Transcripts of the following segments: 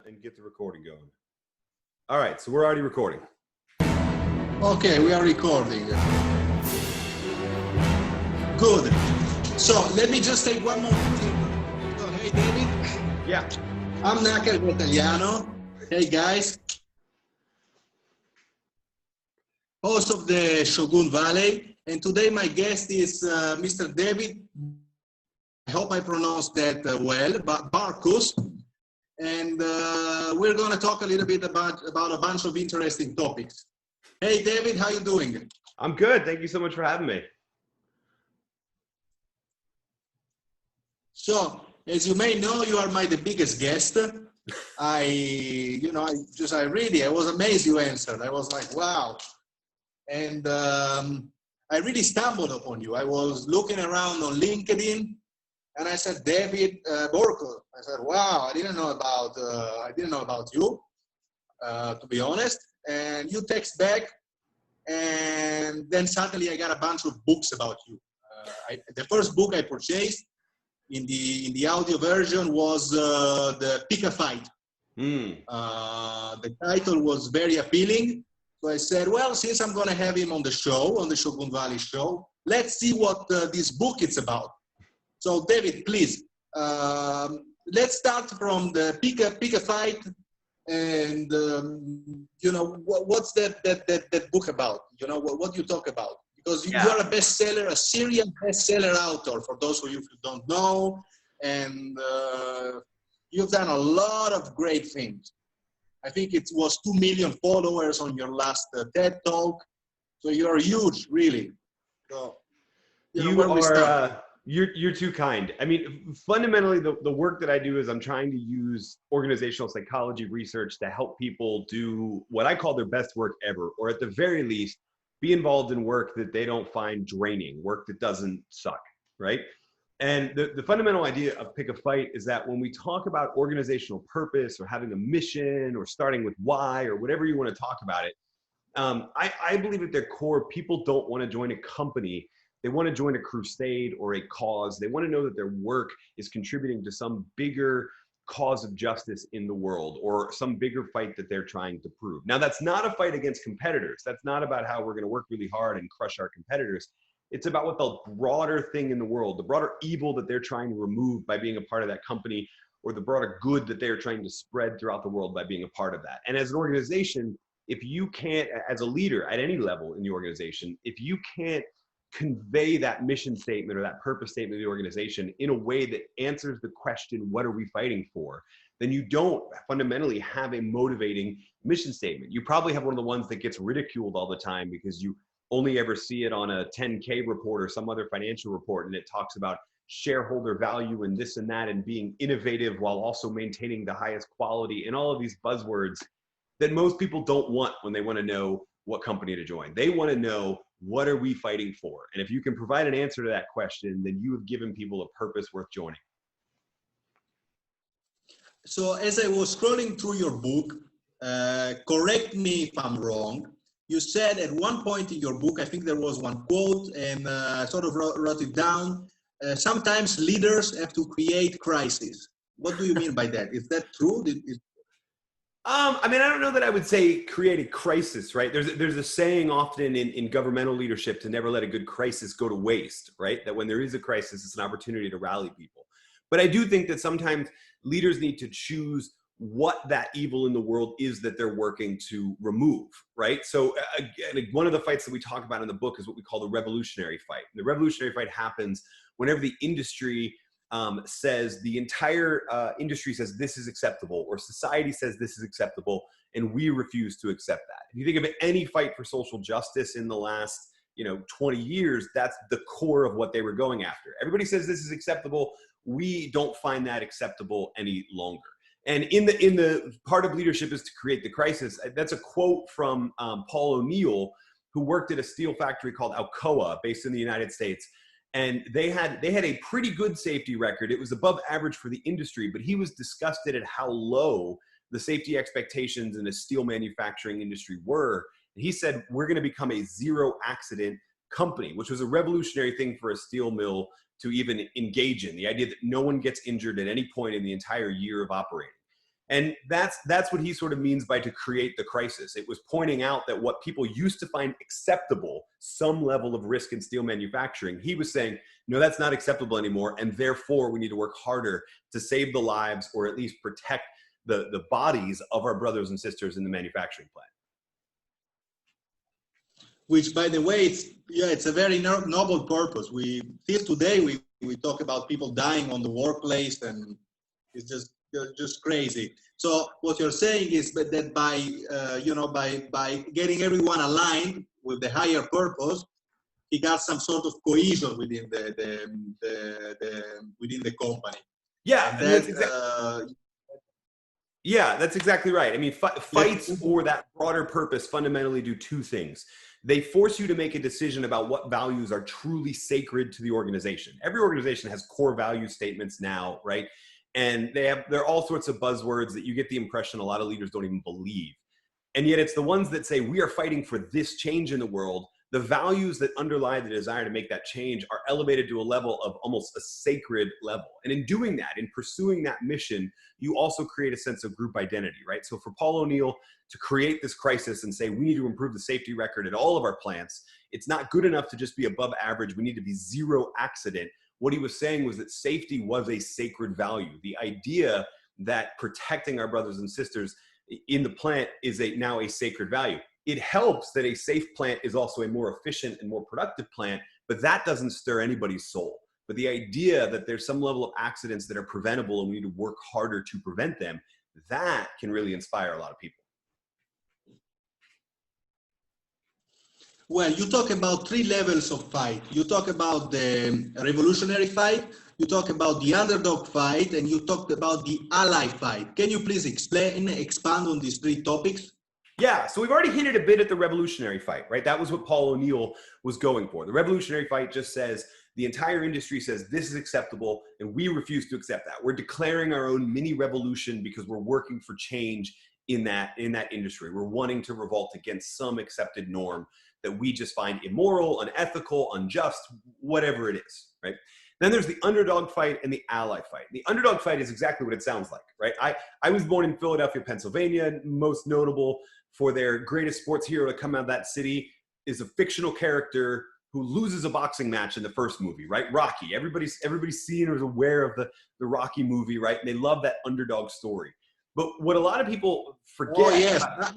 and get the recording going. All right, so we're already recording. Okay, we are recording. Good. So let me just take one more thing. So, hey, David. Yeah. I'm NAKAR GRATTAGLIANO. Hey, guys. Host of the Shogun Valley. And today my guest is Mr. David, I hope I pronounced that well, but Burkus. And we're going to talk a little bit about a bunch of interesting topics. Hey, David, how you doing? I'm good. Thank you so much for having me. So, as you may know, you are the biggest guest. I was amazed you answered. I was like, wow. And I really stumbled upon you. I was looking around on LinkedIn, and I said, David Burkus. I said, wow, I didn't know about you, to be honest. And you text back, and then suddenly I got a bunch of books about you. The first book I purchased in the audio version was the Pick a Fight. The title was very appealing. So I said, well, since I'm going to have him on the show, on the Shogun Valley show, let's see what this book is about. So, David, please, let's start from the Pick a Fight. And, what's that book about? You know, what you talk about? Because you are a bestseller, a Syrian bestseller author, for those of you who don't know. And you've done a lot of great things. I think it was 2 million followers on your last TED Talk. So you're huge, really. So, you're too kind. I mean, fundamentally, the work that I do is I'm trying to use organizational psychology research to help people do what I call their best work ever, or at the very least, be involved in work that they don't find draining, work that doesn't suck, right? And the fundamental idea of Pick a Fight is that when we talk about organizational purpose or having a mission or starting with why or whatever you want to talk about it, I believe at their core, people don't want to join a company. They want to join a crusade or a cause. They want to know that their work is contributing to some bigger cause of justice in the world or some bigger fight that they're trying to prove. Now, that's not a fight against competitors. That's not about how we're going to work really hard and crush our competitors. It's about what the broader thing in the world, the broader evil that they're trying to remove by being a part of that company, or the broader good that they're trying to spread throughout the world by being a part of that. And as an organization, if you can't, as a leader at any level in the organization, if you can't convey that mission statement or that purpose statement of the organization in a way that answers the question, what are we fighting for? Then you don't fundamentally have a motivating mission statement. You probably have one of the ones that gets ridiculed all the time because you only ever see it on a 10K report or some other financial report, and it talks about shareholder value and this and that and being innovative while also maintaining the highest quality and all of these buzzwords that most people don't want when they want to know what company to join. They want to know, what are we fighting for? And if you can provide an answer to that question, then you have given people a purpose worth joining. So as I was scrolling through your book, correct me if I'm wrong, you said at one point in your book, I think there was one quote, and I sort of wrote it down, sometimes leaders have to create crises. What do you mean by that? Is that true? I mean, I don't know that I would say create a crisis, right? There's a saying often in governmental leadership to never let a good crisis go to waste, right? That when there is a crisis, it's an opportunity to rally people. But I do think that sometimes leaders need to choose what that evil in the world is that they're working to remove, right? So again, one of the fights that we talk about in the book is what we call the revolutionary fight. And the revolutionary fight happens whenever the industry says, the entire industry says this is acceptable, or society says this is acceptable, and we refuse to accept that. If you think of any fight for social justice in the last 20 years, that's the core of what they were going after. Everybody says this is acceptable. We don't find that acceptable any longer. And in the part of leadership is to create the crisis. That's a quote from Paul O'Neill, who worked at a steel factory called Alcoa, based in the United States. And they had a pretty good safety record. It was above average for the industry, but he was disgusted at how low the safety expectations in the steel manufacturing industry were. And he said, we're going to become a zero accident company, which was a revolutionary thing for a steel mill to even engage in, the idea that no one gets injured at any point in the entire year of operating. And that's what he sort of means by to create the crisis. It was pointing out that what people used to find acceptable, some level of risk in steel manufacturing, he was saying, no, that's not acceptable anymore. And therefore, we need to work harder to save the lives or at least protect the bodies of our brothers and sisters in the manufacturing plant. Which, by the way, it's a very noble purpose. Till today we talk about people dying on the workplace, and it's just crazy. So what you're saying is that by getting everyone aligned with the higher purpose, he got some sort of cohesion within the company. Yeah, and that's exactly right. I mean, fights for that broader purpose fundamentally do two things. They force you to make a decision about what values are truly sacred to the organization. Every organization has core value statements now, right? And there are all sorts of buzzwords that you get the impression a lot of leaders don't even believe. And yet it's the ones that say, we are fighting for this change in the world. The values that underlie the desire to make that change are elevated to a level of almost a sacred level. And in doing that, in pursuing that mission, you also create a sense of group identity, right? So for Paul O'Neill to create this crisis and say, we need to improve the safety record at all of our plants, it's not good enough to just be above average. We need to be zero accident. What he was saying was that safety was a sacred value. The idea that protecting our brothers and sisters in the plant is now a sacred value. It helps that a safe plant is also a more efficient and more productive plant, but that doesn't stir anybody's soul. But the idea that there's some level of accidents that are preventable and we need to work harder to prevent them, that can really inspire a lot of people. Well, you talk about three levels of fight. You talk about the revolutionary fight, you talk about the underdog fight, and you talked about the ally fight. Can you please expand on these three topics? Yeah, so we've already hinted a bit at the revolutionary fight, right? That was what Paul O'Neill was going for. The revolutionary fight just says, the entire industry says this is acceptable, and we refuse to accept that. We're declaring our own mini revolution because we're working for change in that industry. We're wanting to revolt against some accepted norm that we just find immoral, unethical, unjust, whatever it is, right? Then there's the underdog fight and the ally fight. The underdog fight is exactly what it sounds like, right? I was born in Philadelphia, Pennsylvania. Most notable for their greatest sports hero to come out of that city is a fictional character who loses a boxing match in the first movie, right? Rocky. Everybody's seen or is aware of the Rocky movie, right? And they love that underdog story. But what a lot of people forget. Oh yes, I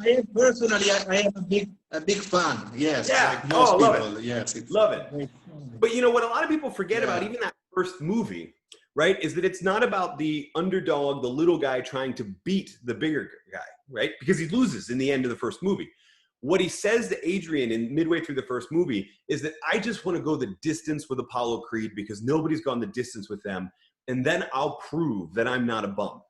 am a big fan. Yes, yeah. Like most love people. it. Yes, love it. But you know what a lot of people forget about even that first movie, right, is that it's not about the underdog, the little guy trying to beat the bigger guy, right? Because he loses in the end of the first movie. What he says to Adrian in midway through the first movie is that I just want to go the distance with Apollo Creed because nobody's gone the distance with them. And then I'll prove that I'm not a bum,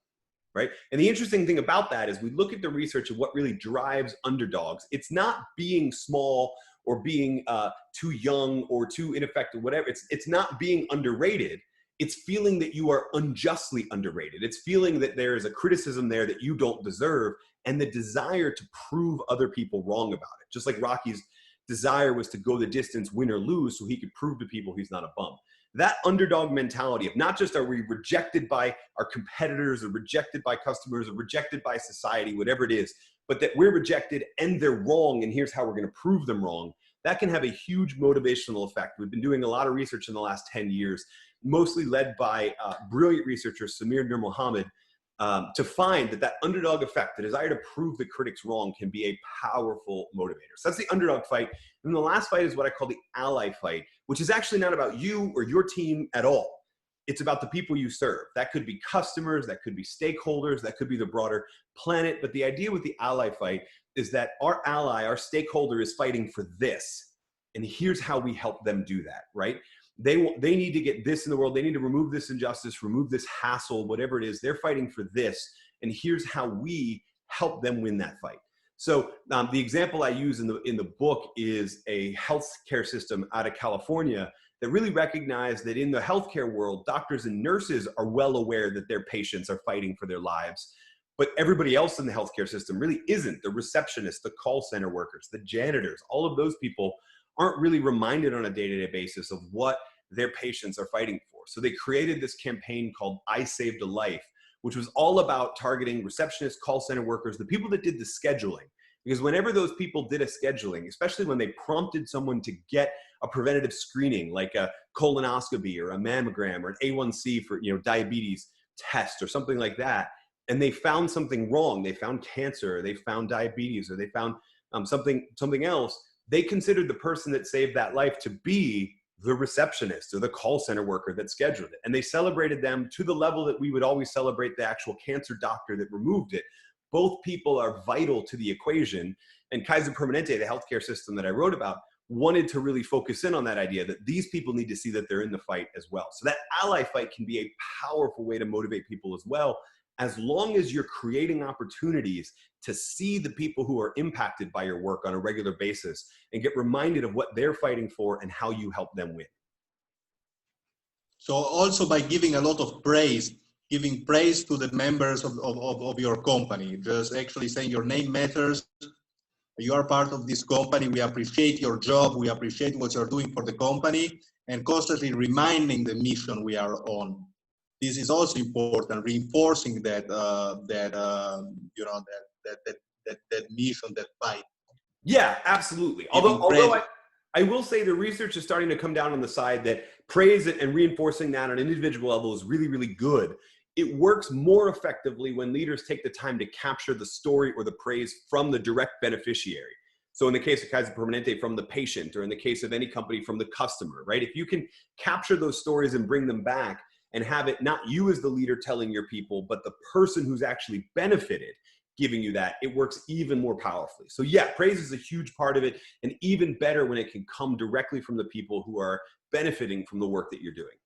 right? And the interesting thing about that is we look at the research of what really drives underdogs. It's not being small or being too young or too ineffective, whatever. It's not being underrated. It's feeling that you are unjustly underrated. It's feeling that there is a criticism there that you don't deserve and the desire to prove other people wrong about it. Just like Rocky's desire was to go the distance, win or lose, so he could prove to people he's not a bum. That underdog mentality of not just are we rejected by our competitors or rejected by customers or rejected by society, whatever it is, but that we're rejected and they're wrong and here's how we're going to prove them wrong, that can have a huge motivational effect. We've been doing a lot of research in the last 10 years, mostly led by brilliant researcher Samir Nur Mohammed, to find that underdog effect, the desire to prove the critics wrong, can be a powerful motivator. So that's the underdog fight. And the last fight is what I call the ally fight, which is actually not about you or your team at all. It's about the people you serve. That could be customers, that could be stakeholders, that could be the broader planet. But the idea with the ally fight is that our ally, our stakeholder, is fighting for this. And here's how we help them do that, right? They need to get this in the world. They need to remove this injustice, remove this hassle, whatever it is. They're fighting for this. And here's how we help them win that fight. So the example I use in the book is a healthcare system out of California that really recognized that in the healthcare world, doctors and nurses are well aware that their patients are fighting for their lives. But everybody else in the healthcare system really isn't. The receptionists, the call center workers, the janitors, all of those people aren't really reminded on a day-to-day basis of what their patients are fighting for. So they created this campaign called I Saved a Life, which was all about targeting receptionists, call center workers, the people that did the scheduling. Because whenever those people did a scheduling, especially when they prompted someone to get a preventative screening like a colonoscopy or a mammogram or an A1C for diabetes test or something like that, and they found something wrong, they found cancer, or they found diabetes, or they found something else, they considered the person that saved that life to be the receptionist or the call center worker that scheduled it. And they celebrated them to the level that we would always celebrate the actual cancer doctor that removed it. Both people are vital to the equation. And Kaiser Permanente, the healthcare system that I wrote about, wanted to really focus in on that idea that these people need to see that they're in the fight as well. So that ally fight can be a powerful way to motivate people as well, as long as you're creating opportunities to see the people who are impacted by your work on a regular basis and get reminded of what they're fighting for and how you help them win. So also by giving a lot of praise, giving praise to the members of your company, just actually saying your name matters, you are part of this company, we appreciate your job, we appreciate what you're doing for the company, and constantly reminding the mission we are on. This is also important, reinforcing that that mission, that fight. Yeah, absolutely. Although I will say the research is starting to come down on the side that praise and reinforcing that on an individual level is really, really good. It works more effectively when leaders take the time to capture the story or the praise from the direct beneficiary. So in the case of Kaiser Permanente, from the patient, or in the case of any company, from the customer, right? If you can capture those stories and bring them back and have it not you as the leader telling your people, but the person who's actually benefited giving you that, it works even more powerfully. So yeah, praise is a huge part of it, and even better when it can come directly from the people who are benefiting from the work that you're doing.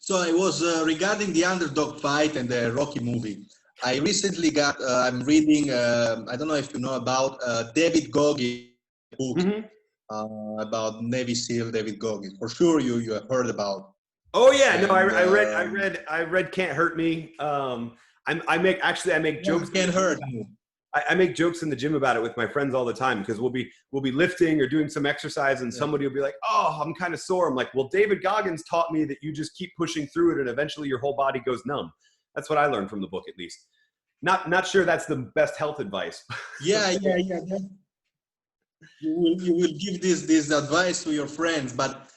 So I was regarding the underdog fight and the Rocky movie. I recently got, I'm reading, I don't know if you know about David Goggins' book about Navy SEAL David Goggins. For sure you have heard about. Oh yeah, and, no, I read Can't Hurt Me. I make jokes. Can't hurt me. I make jokes in the gym about it with my friends all the time, because we'll be lifting or doing some exercise and somebody will be like, oh, I'm kind of sore. I'm like, well, David Goggins taught me that you just keep pushing through it and eventually your whole body goes numb. That's what I learned from the book, at least. Not sure that's the best health advice. Yeah. You will give this advice to your friends, but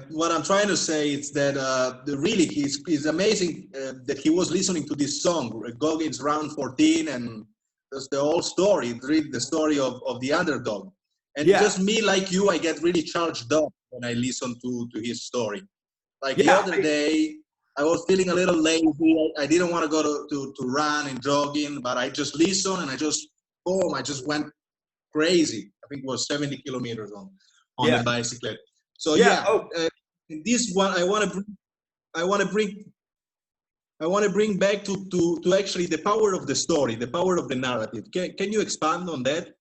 what I'm trying to say is that really he's amazing that he was listening to this song, Goggins Round 14, and that's the whole story, really the story of the underdog. And just me, like you, I get really charged up when I listen to his story. Like the other day, I was feeling a little lazy. I didn't want to go to run and jogging, but I just listened and I just went crazy. I think it was 70 kilometers on the bicycle. So this one I want to bring back to actually the power of the story, the power of the narrative. Can you expand on that?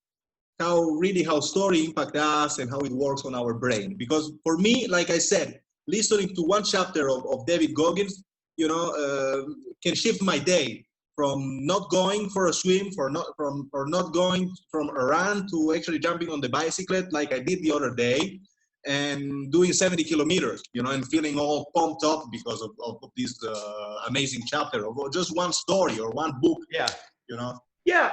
How story impacts us and how it works on our brain? Because for me, like I said, listening to one chapter of David Goggins, can shift my day from not going for a swim, or not going from a run, to actually jumping on the bicycle like I did the other day and doing 70 kilometers, and feeling all pumped up because of this amazing chapter or just one story or one book. Yeah,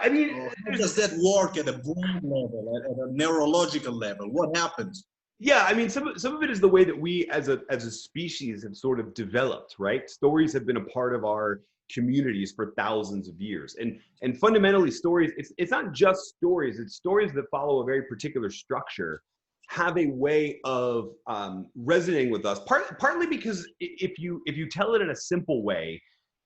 I mean, how does that work at a brain level, at a neurological level? What happens? Yeah, I mean, some of it is the way that we as a species have sort of developed, right? Stories have been a part of our communities for thousands of years. And fundamentally, stories, it's not just stories, it's stories that follow a very particular structure, have a way of resonating with us, partly because if you tell it in a simple way,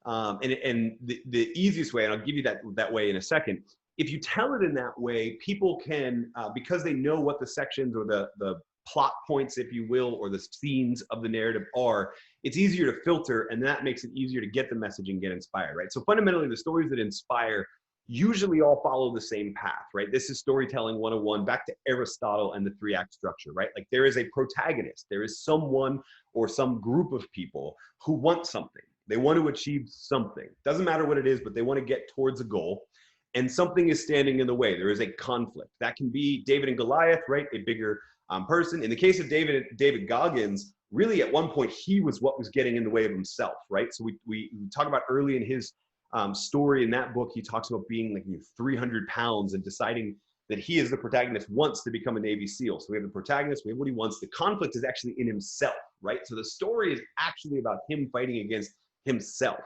and the easiest way, and I'll give you that way in a second, if you tell it in that way, people can, because they know what the sections or the plot points, if you will, or the scenes of the narrative are, it's easier to filter, and that makes it easier to get the message and get inspired, right? So fundamentally, the stories that inspire usually all follow the same path, right? This is storytelling 101, back to Aristotle and the 3-act structure, right? Like there is a protagonist, there is someone or some group of people who want something. They want to achieve something. Doesn't matter what it is, but they want to get towards a goal. And something is standing in the way. There is a conflict. That can be David and Goliath, right? A bigger person. In the case of David Goggins, really at one point he was what was getting in the way of himself, right? So we talk about early in his story in that book, he talks about being like 300 pounds and deciding that he is the protagonist, wants to become a Navy SEAL. So we have the protagonist, we have what he wants. The conflict is actually in himself, right? So the story is actually about him fighting against himself,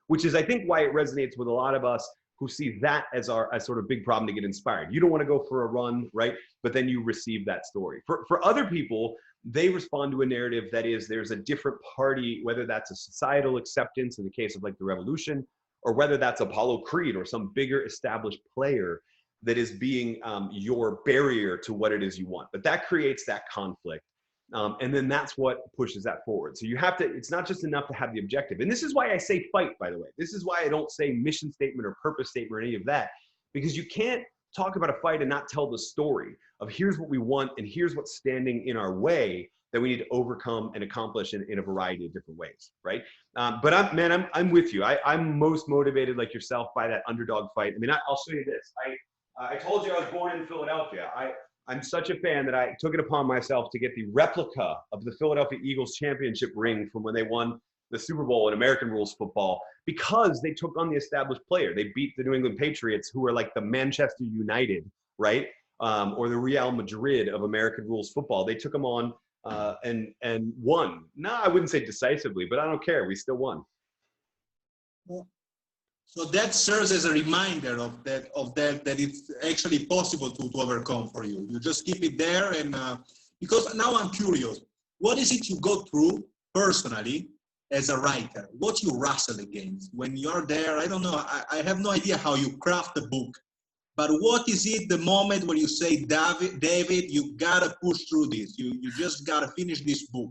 which is, I think, why it resonates with a lot of us who see that as our sort of big problem to get inspired. You don't want to go for a run, right? But then you receive that story. For other people, they respond to a narrative that is, there's a different party, whether that's a societal acceptance in the case of like the revolution, or whether that's Apollo Creed or some bigger established player that is being your barrier to what it is you want. But that creates that conflict. And then that's what pushes that forward. So you have to, it's not just enough to have the objective. And this is why I say fight, by the way. This is why I don't say mission statement or purpose statement or any of that, because you can't talk about a fight and not tell the story of here's what we want and here's what's standing in our way that we need to overcome and accomplish in a variety of different ways, right? But I'm with you. I'm most motivated, like yourself, by that underdog fight. I mean, I'll show you this. I told you I was born in Philadelphia. I'm such a fan that I took it upon myself to get the replica of the Philadelphia Eagles championship ring from when they won the Super Bowl in American rules football, because they took on the established player. They beat the New England Patriots, who are like the Manchester United, right? Or the Real Madrid of American rules football. They took them on and won. No, I wouldn't say decisively, but I don't care. We still won. So that serves as a reminder of that it's actually possible to overcome for you. You just keep it there, and because now I'm curious, what is it you go through personally as a writer? What you wrestle against when you're there? I don't know. I have no idea how you craft a book, but what is it the moment when you say, David, you gotta push through this. You just gotta finish this book.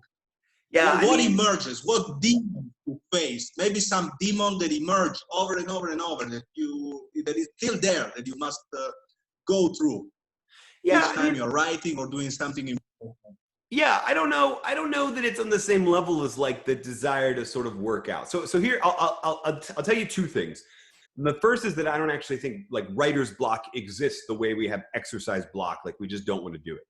Yeah. What emerges? What demon you face? Maybe some demon that emerge over and over and over that is still there that you must go through. Yeah. Each time you're writing or doing something important. Yeah, I don't know that it's on the same level as like the desire to sort of work out. So here I'll tell you two things. The first is that I don't actually think like writer's block exists the way we have exercise block. Like we just don't want to do it.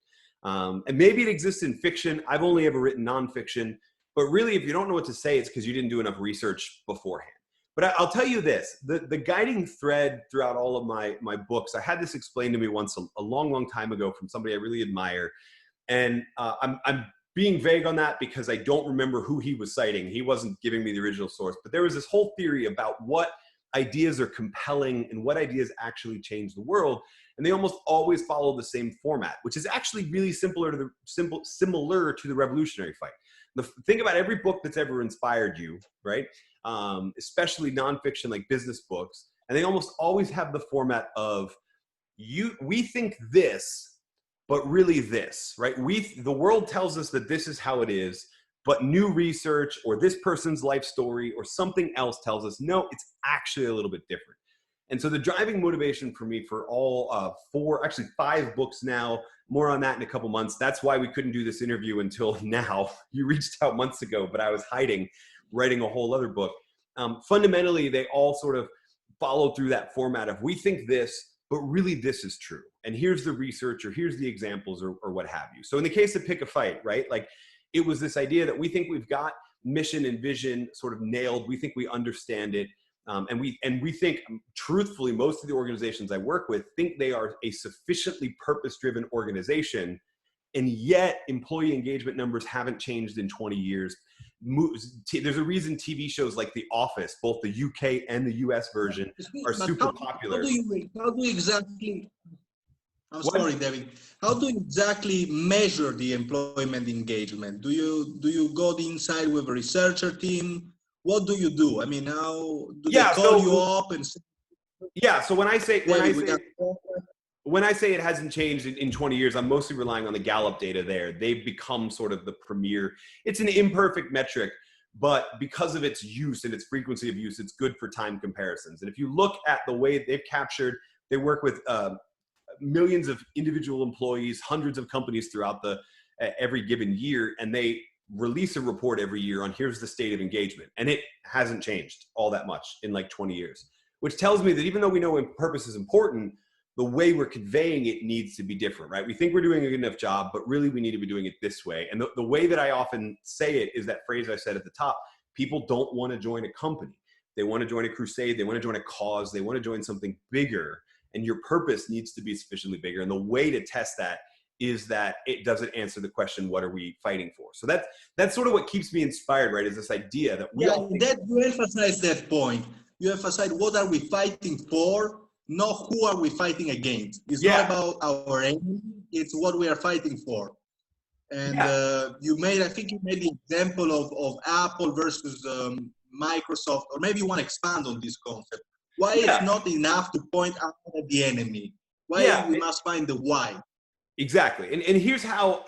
And maybe it exists in fiction. I've only ever written nonfiction, but really if you don't know what to say, it's because you didn't do enough research beforehand. But I'll tell you this, the guiding thread throughout all of my books, I had this explained to me once a long time ago from somebody I really admire. And I'm being vague on that because I don't remember who he was citing. He wasn't giving me the original source, but there was this whole theory about what ideas are compelling and what ideas actually change the world. And they almost always follow the same format, which is actually really similar to the revolutionary fight. Think about every book that's ever inspired you, right? Especially nonfiction like business books. And they almost always have the format of we think this, but really this, right? The world tells us that this is how it is, but new research or this person's life story or something else tells us, no, it's actually a little bit different. And so the driving motivation for me for all actually 5 books now, more on that in a couple months. That's why we couldn't do this interview until now. You reached out months ago, but I was hiding, writing a whole other book. Fundamentally, they all sort of follow through that format of we think this, but really this is true. And here's the research or here's the examples or what have you. So in the case of Pick a Fight, right? Like it was this idea that we think we've got mission and vision sort of nailed. We think we understand it. And we think, truthfully, most of the organizations I work with think they are a sufficiently purpose-driven organization, and yet employee engagement numbers haven't changed in 20 years. There's a reason TV shows like The Office, both the UK and the US version, are super popular. How do you exactly? I'm sorry, David. How do you exactly measure the employment engagement? Do you go inside with a researcher team? What do you do? I mean, how do they call you up and say? Yeah. So when I say it hasn't changed in 20 years, I'm mostly relying on the Gallup data there. They've become sort of the premier. It's an imperfect metric, but because of its use and its frequency of use, it's good for time comparisons. And if you look at the way they work with millions of individual employees, hundreds of companies throughout every given year, and they release a report every year on here's the state of engagement. And it hasn't changed all that much in like 20 years, which tells me that even though we know purpose is important, the way we're conveying it needs to be different, right? We think we're doing a good enough job, but really we need to be doing it this way. And the way that I often say it is that phrase I said at the top: people don't want to join a company. They want to join a crusade. They want to join a cause. They want to join something bigger. And your purpose needs to be sufficiently bigger. And the way to test that is that it doesn't answer the question, what are we fighting for? So that's sort of what keeps me inspired, right? Is this idea that we all think— that you emphasize that point. You emphasize what are we fighting for, not who are we fighting against. It's not about our enemy, it's what we are fighting for. And I think you made the example of Apple versus Microsoft, or maybe you want to expand on this concept. Why it's not enough to point out at the enemy? Why we must find the why? Exactly. And here's how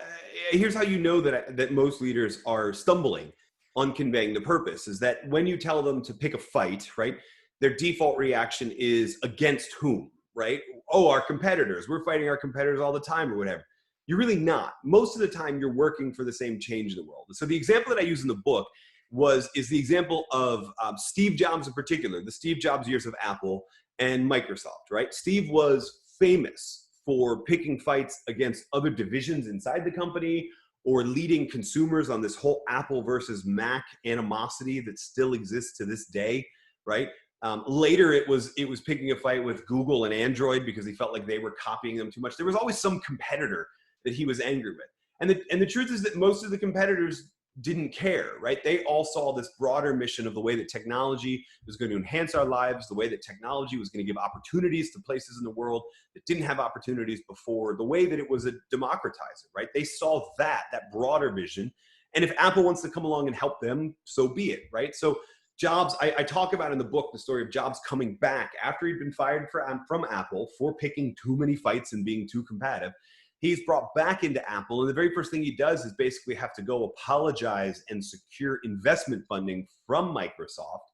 you know that most leaders are stumbling on conveying the purpose, is that when you tell them to pick a fight, right, their default reaction is against whom, right? Oh, our competitors. We're fighting our competitors all the time or whatever. You're really not. Most of the time you're working for the same change in the world. So the example that I use in the book is the example of Steve Jobs in particular, the Steve Jobs years of Apple and Microsoft, right? Steve was famous for picking fights against other divisions inside the company, or leading consumers on this whole Apple versus Mac animosity that still exists to this day, right? Later, it was picking a fight with Google and Android because he felt like they were copying them too much. There was always some competitor that he was angry with. And the truth is that most of the competitors didn't care, right? They all saw this broader mission of the way that technology was going to enhance our lives, the way that technology was going to give opportunities to places in the world that didn't have opportunities before, the way that it was a democratizer, right? They saw that broader vision. And if Apple wants to come along and help them, so be it, right? So Jobs, I talk about in the book the story of Jobs coming back after he'd been fired from Apple for picking too many fights and being too combative. He's brought back into Apple, and the very first thing he does is basically have to go apologize and secure investment funding from Microsoft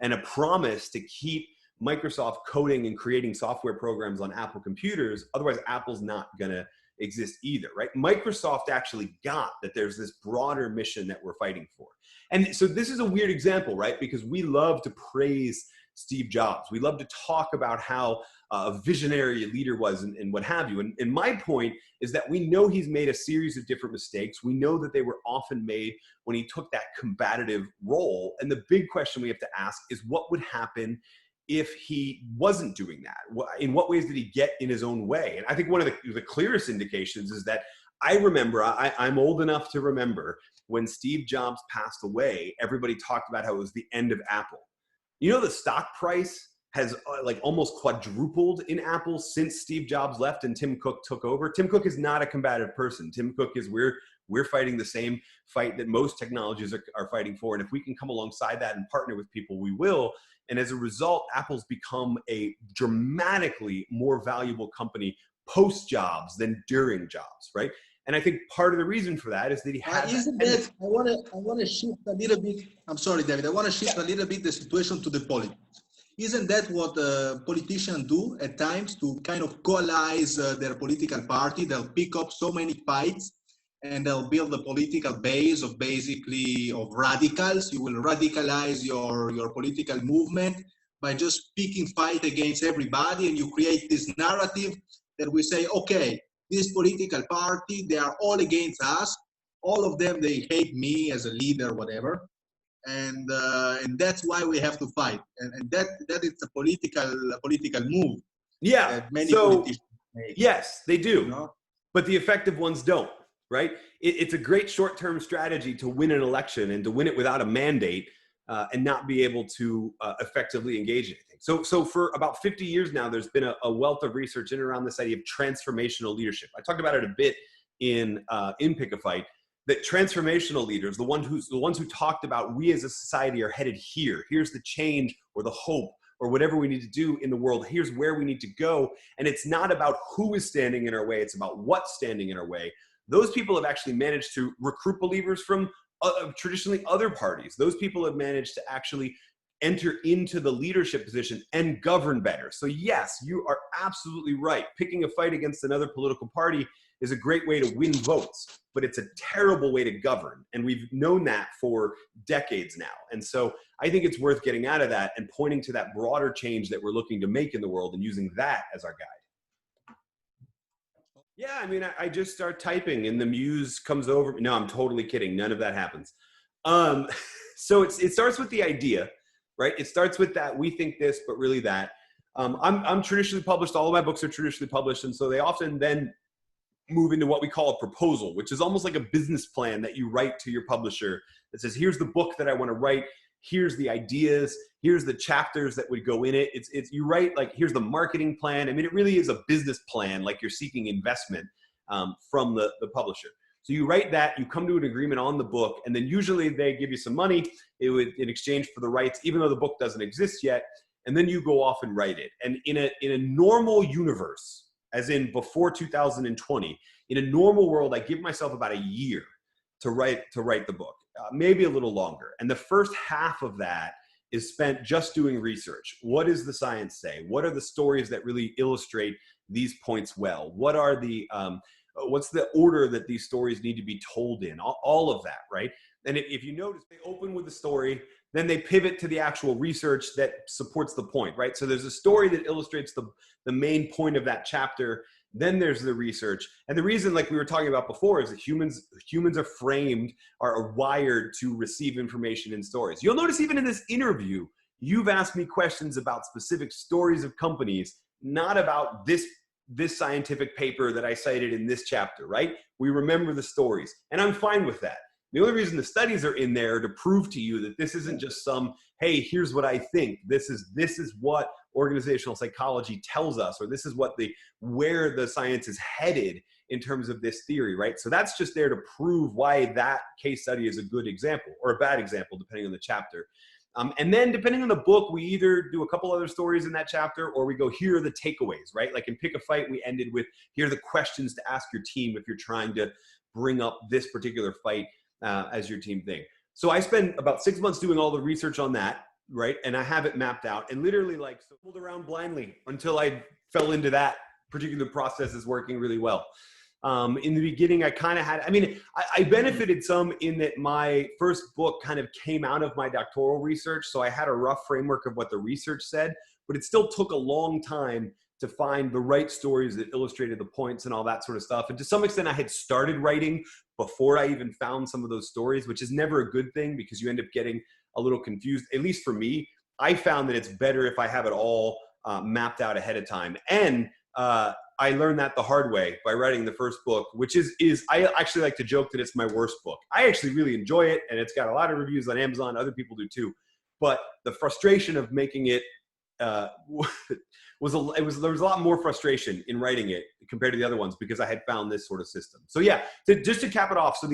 and a promise to keep Microsoft coding and creating software programs on Apple computers. Otherwise, Apple's not going to exist either, right? Microsoft actually got that there's this broader mission that we're fighting for. And so this is a weird example, right? Because we love to praise Steve Jobs. We love to talk about how a visionary leader was and what have you. And my point is that we know he's made a series of different mistakes. We know that they were often made when he took that combative role. And the big question we have to ask is, what would happen if he wasn't doing that? In what ways did he get in his own way? And I think one of the clearest indications is that I remember, I'm old enough to remember when Steve Jobs passed away, everybody talked about how it was the end of Apple. You know, the stock price has like almost quadrupled in Apple since Steve Jobs left and Tim Cook took over. Tim Cook is not a combative person. Tim Cook is, we're fighting the same fight that most technologies are fighting for. And if we can come alongside that and partner with people, we will. And as a result, Apple's become a dramatically more valuable company post-Jobs than during Jobs, right? And I think part of the reason for that is that he had. I want to shift a little bit. I'm sorry, David. I want to shift a little bit the situation to the politics. Isn't that what politicians do at times to kind of coalesce their political party? They'll pick up so many fights and they'll build a political base of radicals. You will radicalize your political movement by just picking fight against everybody, and you create this narrative that we say, okay, this political party, they are all against us. All of them, they hate me as a leader, whatever. And that's why we have to fight. And that is a political move. Yeah. That many politicians make. Yes, they do. You know? But the effective ones don't, right? It's a great short-term strategy to win an election and to win it without a mandate and not be able to effectively engage in anything. So for about 50 years now, there's been a wealth of research in and around this idea of transformational leadership. I talked about it a bit in Pick a Fight, that transformational leaders, the ones who talked about we as a society are headed here. Here's the change or the hope or whatever we need to do in the world. Here's where we need to go. And it's not about who is standing in our way. It's about what's standing in our way. Those people have actually managed to recruit believers from traditionally other parties. Those people have managed to actually enter into the leadership position and govern better. So yes, you are absolutely right. Picking a fight against another political party is a great way to win votes, but it's a terrible way to govern. And we've known that for decades now. And so I think it's worth getting out of that and pointing to that broader change that we're looking to make in the world and using that as our guide. Yeah, I mean, I just start typing and the muse comes over. No, I'm totally kidding. None of that happens. Um, so it starts with the idea, right? It starts with that we think this, but really that. I'm traditionally published. All of my books are traditionally published, and so they often then move into what we call a proposal, which is almost like a business plan that you write to your publisher that says, here's the book that I want to write. Here's the ideas. Here's the chapters that would go in it. It's you write like, here's the marketing plan. I mean, it really is a business plan, like you're seeking investment from the publisher. So you write that, you come to an agreement on the book, and then usually they give you some money in exchange for the rights, even though the book doesn't exist yet. And then you go off and write it. And in a normal universe, as in before 2020, in a normal world, I give myself about a year to write the book, maybe a little longer. And the first half of that is spent just doing research. What does the science say? What are the stories that really illustrate these points well? What are the what's the order that these stories need to be told in? All of that, right? And if you notice, they open with the story, then they pivot to the actual research that supports the point, right? So there's a story that illustrates the main point of that chapter. Then there's the research. And the reason, like we were talking about before, is that humans are framed, are wired to receive information in stories. You'll notice even in this interview, you've asked me questions about specific stories of companies, not about this scientific paper that I cited in this chapter, right? We remember the stories, and I'm fine with that. The only reason the studies are in there to prove to you that this isn't just some, hey, here's what I think. This is what organizational psychology tells us, or this is what where the science is headed in terms of this theory, right? So that's just there to prove why that case study is a good example or a bad example, depending on the chapter. And then depending on the book, we either do a couple other stories in that chapter, or we go, here are the takeaways, right? Like in Pick a Fight, we ended with, here are the questions to ask your team if you're trying to bring up this particular fight as your team thing. So I spend about 6 months doing all the research on that, right? And I have it mapped out, and literally like stumbled around blindly until I fell into that particular process is working really well. In the beginning, I kind of had, I benefited some in that my first book kind of came out of my doctoral research. So I had a rough framework of what the research said, but it still took a long time to find the right stories that illustrated the points and all that sort of stuff. And to some extent, I had started writing before I even found some of those stories, which is never a good thing because you end up getting a little confused. At least for me, I found that it's better if I have it all mapped out ahead of time. And I learned that the hard way by writing the first book, which is I actually like to joke that it's my worst book. I actually really enjoy it, and it's got a lot of reviews on Amazon. Other people do too. But the frustration of making it there was a lot more frustration in writing it compared to the other ones because I had found this sort of system. So yeah, just to cap it off. So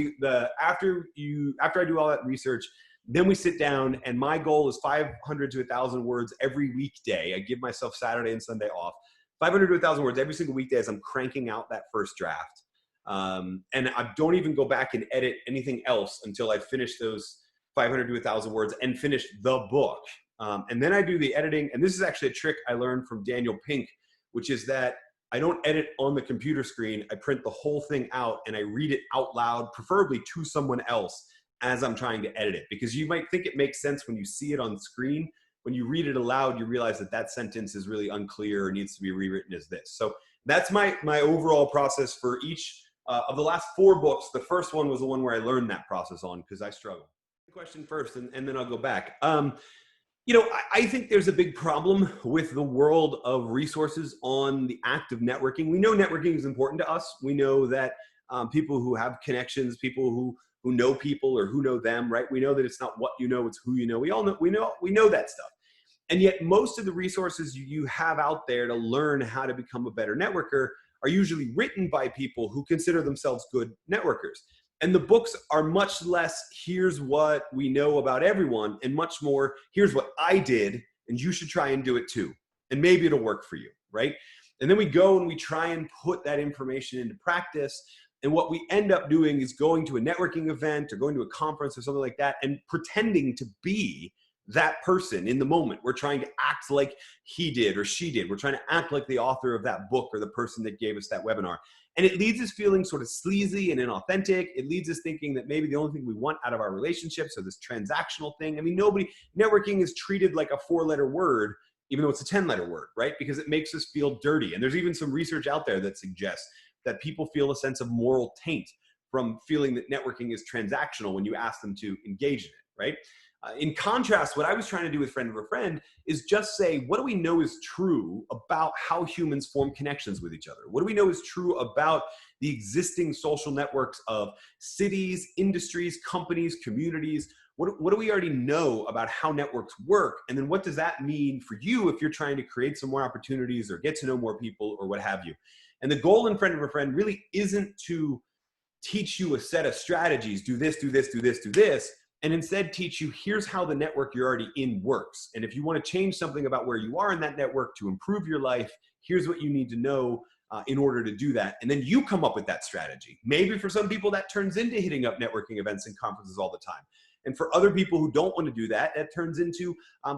after I do all that research, then we sit down, and my goal is 500 to 1,000 words every weekday. I give myself Saturday and Sunday off. 500 to 1,000 words every single weekday as I'm cranking out that first draft. And I don't even go back and edit anything else until I finish those 500 to 1,000 words and finish the book. And then I do the editing. And this is actually a trick I learned from Daniel Pink, which is that I don't edit on the computer screen. I print the whole thing out and I read it out loud, preferably to someone else as I'm trying to edit it. Because you might think it makes sense when you see it on screen. When you read it aloud, you realize that sentence is really unclear or needs to be rewritten as this. So that's my overall process for each of the last 4 books. The first one was the one where I learned that process on because I struggled. Question first, and then I'll go back. I think there's a big problem with the world of resources on the act of networking. We know networking is important to us. We know that people who have connections, people who know people or who know them, right? We know that it's not what you know, it's who you know. We know that stuff. And yet most of the resources you have out there to learn how to become a better networker are usually written by people who consider themselves good networkers. And the books are much less, here's what we know about everyone, and much more, here's what I did, and you should try and do it too. And maybe it'll work for you, right? And then we go and we try and put that information into practice. And what we end up doing is going to a networking event or going to a conference or something like that and pretending to be that person in the moment. We're trying to act like he did or she did. We're trying to act like the author of that book or the person that gave us that webinar. And it leaves us feeling sort of sleazy and inauthentic. It leads us thinking that maybe the only thing we want out of our relationships are this transactional thing. I mean, networking is treated like a 4-letter word, even though it's a 10-letter word, right? Because it makes us feel dirty. And there's even some research out there that suggests that people feel a sense of moral taint from feeling that networking is transactional when you ask them to engage in it, right? In contrast, what I was trying to do with Friend of a Friend is just say, what do we know is true about how humans form connections with each other? What do we know is true about the existing social networks of cities, industries, companies, communities? What do we already know about how networks work? And then what does that mean for you if you're trying to create some more opportunities or get to know more people or what have you? And the goal in Friend of a Friend really isn't to teach you a set of strategies, do this, do this, do this, do this, and instead teach you, here's how the network you're already in works. And if you want to change something about where you are in that network to improve your life, here's what you need to know in order to do that. And then you come up with that strategy. Maybe for some people that turns into hitting up networking events and conferences all the time. And for other people who don't want to do that, that turns into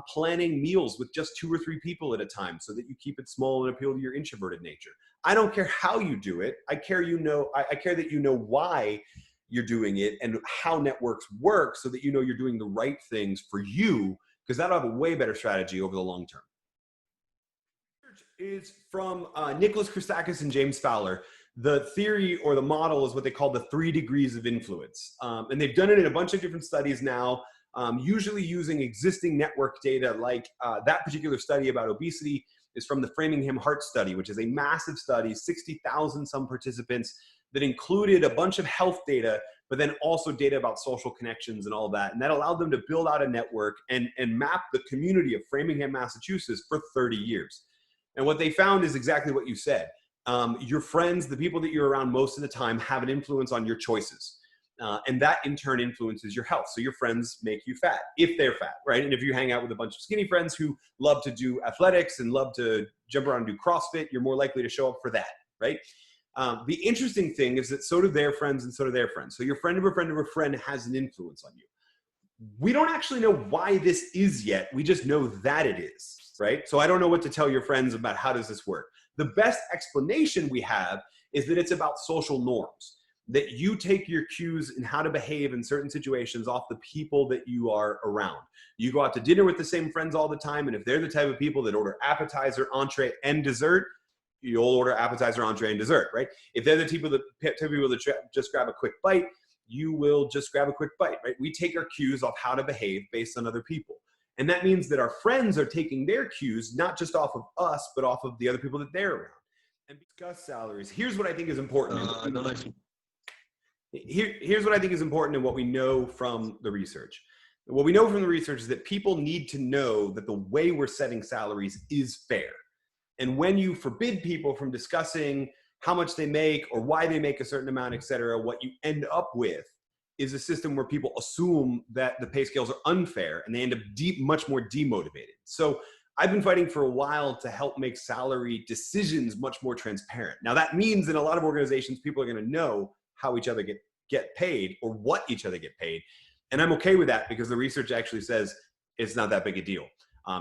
planning meals with just 2 or 3 people at a time so that you keep it small and appeal to your introverted nature. I don't care how you do it. I care that you know why you're doing it and how networks work so that you know you're doing the right things for you, because that'll have a way better strategy over the long term. Is from Nicholas Christakis and James Fowler. The theory or the model is what they call the 3 degrees of influence. And they've done it in a bunch of different studies now, usually using existing network data, like that particular study about obesity is from the Framingham Heart Study, which is a massive study, 60,000 some participants that included a bunch of health data, but then also data about social connections and all that. And that allowed them to build out a network and map the community of Framingham, Massachusetts for 30 years. And what they found is exactly what you said. Your friends, the people that you're around most of the time, have an influence on your choices. And that in turn influences your health. So your friends make you fat, if they're fat, right? And if you hang out with a bunch of skinny friends who love to do athletics and love to jump around and do CrossFit, you're more likely to show up for that, right? The interesting thing is that so do their friends and so do their friends. So your friend of a friend of a friend has an influence on you. We don't actually know why this is yet. We just know that it is, right? So I don't know what to tell your friends about how does this work. The best explanation we have is that it's about social norms, that you take your cues in how to behave in certain situations off the people that you are around. You go out to dinner with the same friends all the time, and if they're the type of people that order appetizer, entree, and dessert, you'll order appetizer, entree, and dessert, right? If they're the people that just grab a quick bite, you will just grab a quick bite, right? We take our cues off how to behave based on other people. And that means that our friends are taking their cues, not just off of us, but off of the other people that they're around. And discuss salaries. Here's what I think is important. Here's what I think is important and what we know from the research. What we know from the research is that people need to know that the way we're setting salaries is fair. And when you forbid people from discussing how much they make or why they make a certain amount, et cetera, what you end up with is a system where people assume that the pay scales are unfair and they end up much more demotivated. So I've been fighting for a while to help make salary decisions much more transparent. Now that means in a lot of organizations, people are going to know how each other get paid or what each other get paid. And I'm okay with that because the research actually says it's not that big a deal.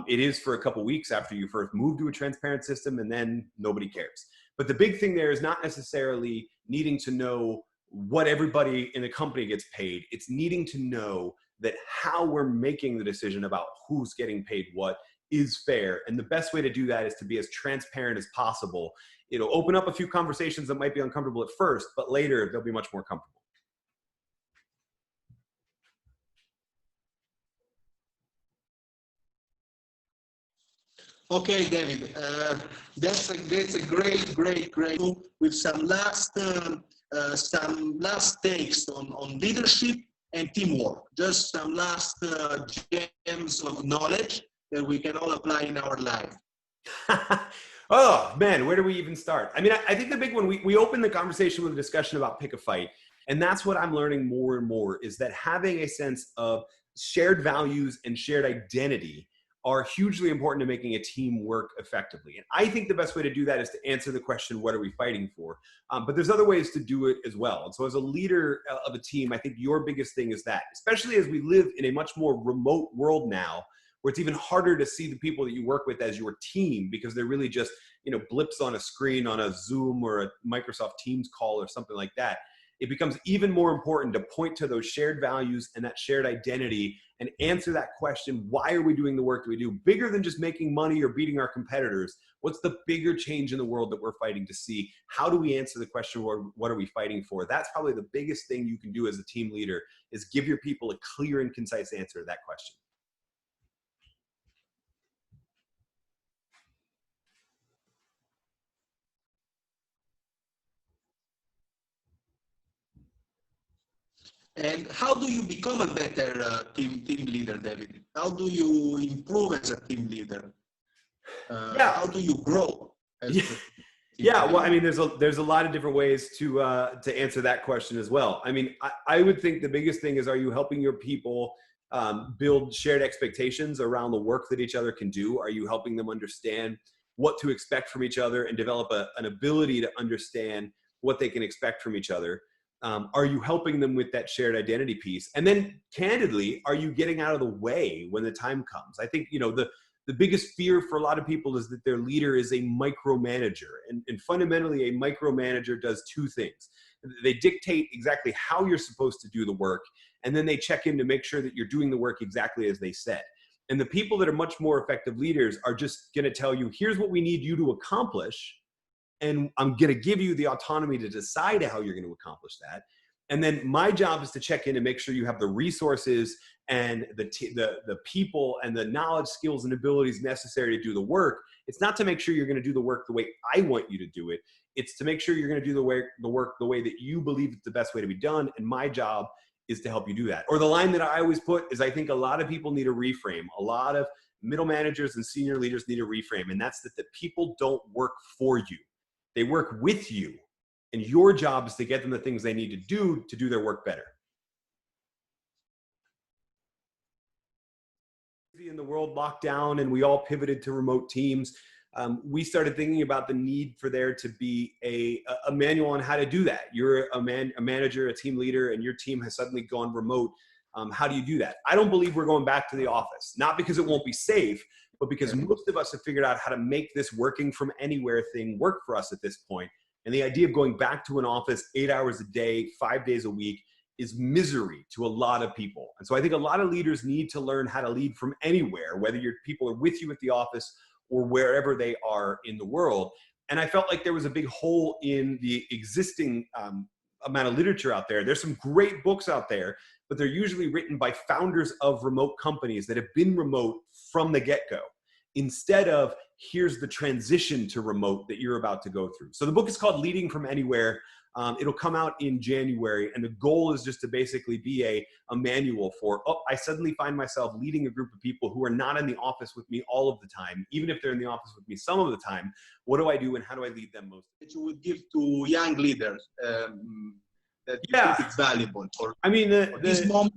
It is for a couple weeks after you first move to a transparent system, and then nobody cares. But the big thing there is not necessarily needing to know what everybody in a company gets paid. It's needing to know that how we're making the decision about who's getting paid what is fair. And the best way to do that is to be as transparent as possible. It'll open up a few conversations that might be uncomfortable at first, but later they'll be much more comfortable. Okay, David, that's a great move with some last takes on leadership and teamwork. Just some last gems of knowledge that we can all apply in our life. Oh man, where do we even start? I mean, I think the big one, we opened the conversation with a discussion about pick a fight. And that's what I'm learning more and more, is that having a sense of shared values and shared identity are hugely important to making a team work effectively. And I think the best way to do that is to answer the question, what are we fighting for? But there's other ways to do it as well. And so as a leader of a team, I think your biggest thing is that, especially as we live in a much more remote world now, where it's even harder to see the people that you work with as your team because they're really just, blips on a screen on a Zoom or a Microsoft Teams call or something like that. it becomes even more important to point to those shared values and that shared identity and answer that question, why are we doing the work that we do? Bigger than just making money or beating our competitors. What's the bigger change in the world that we're fighting to see? How do we answer the question, what are we fighting for? That's probably the biggest thing you can do as a team leader, is give your people a clear and concise answer to that question. And how do you become a better team leader, David? How do you improve as a team leader? How do you grow as a team leader? Well, I mean, there's a lot of different ways to answer that question as well. I mean, I would think the biggest thing is, are you helping your people build shared expectations around the work that each other can do? Are you helping them understand what to expect from each other and develop an ability to understand what they can expect from each other? Are you helping them with that shared identity piece? And then candidly, are you getting out of the way when the time comes? I think, the biggest fear for a lot of people is that their leader is a micromanager. And fundamentally, a micromanager does two things. They dictate exactly how you're supposed to do the work, and then they check in to make sure that you're doing the work exactly as they said. And the people that are much more effective leaders are just going to tell you, here's what we need you to accomplish, and I'm going to give you the autonomy to decide how you're going to accomplish that. And then my job is to check in and make sure you have the resources and the people and the knowledge, skills, and abilities necessary to do the work. It's not to make sure you're going to do the work the way I want you to do it. It's to make sure you're going to do the work the way that you believe it's the best way to be done. And my job is to help you do that. Or the line that I always put is, I think a lot of people need a reframe. A lot of middle managers and senior leaders need a reframe. And that's that the people don't work for you. They work with you, and your job is to get them the things they need to do their work better. In the world locked down and we all pivoted to remote teams, we started thinking about the need for there to be a manual on how to do that. You're a manager, a team leader, and your team has suddenly gone remote. How do you do that? I don't believe we're going back to the office, not because it won't be safe, but because most of us have figured out how to make this working from anywhere thing work for us at this point. And the idea of going back to an office 8 hours a day, 5 days a week is misery to a lot of people. And so I think a lot of leaders need to learn how to lead from anywhere, whether your people are with you at the office or wherever they are in the world. And I felt like there was a big hole in the existing amount of literature out there. There's some great books out there, but they're usually written by founders of remote companies that have been remote from the get-go, instead of here's the transition to remote that you're about to go through. So the book is called Leading from Anywhere. It'll come out in January, and the goal is just to basically be a manual for, I suddenly find myself leading a group of people who are not in the office with me all of the time, even if they're in the office with me some of the time. What do I do, and how do I lead them most? That you would give to young leaders that you think it's valuable for, I mean, this moment.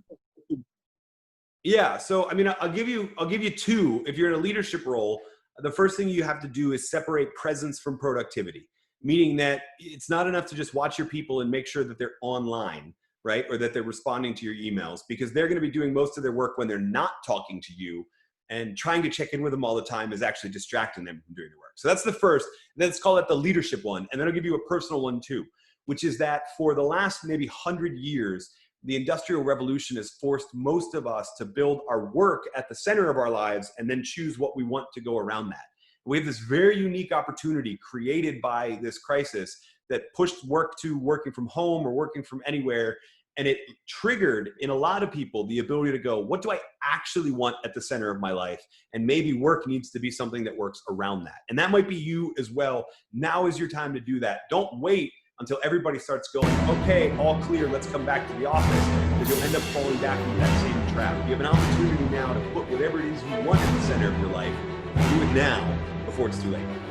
Yeah, so I mean, I'll give you two. If you're in a leadership role, the first thing you have to do is separate presence from productivity, meaning that it's not enough to just watch your people and make sure that they're online, right? Or that they're responding to your emails, because they're going to be doing most of their work when they're not talking to you, and trying to check in with them all the time is actually distracting them from doing the work. So that's the first. Let's call it the leadership one. And then I'll give you a personal one too, which is that for the last maybe 100 years, the Industrial Revolution has forced most of us to build our work at the center of our lives and then choose what we want to go around that. We have this very unique opportunity created by this crisis that pushed work to working from home or working from anywhere. And it triggered in a lot of people the ability to go, what do I actually want at the center of my life? And maybe work needs to be something that works around that. And that might be you as well. Now is your time to do that. Don't wait until everybody starts going, okay, all clear, let's come back to the office, because you'll end up falling back into that same trap. You have an opportunity now to put whatever it is you want at the center of your life. Do it now before it's too late.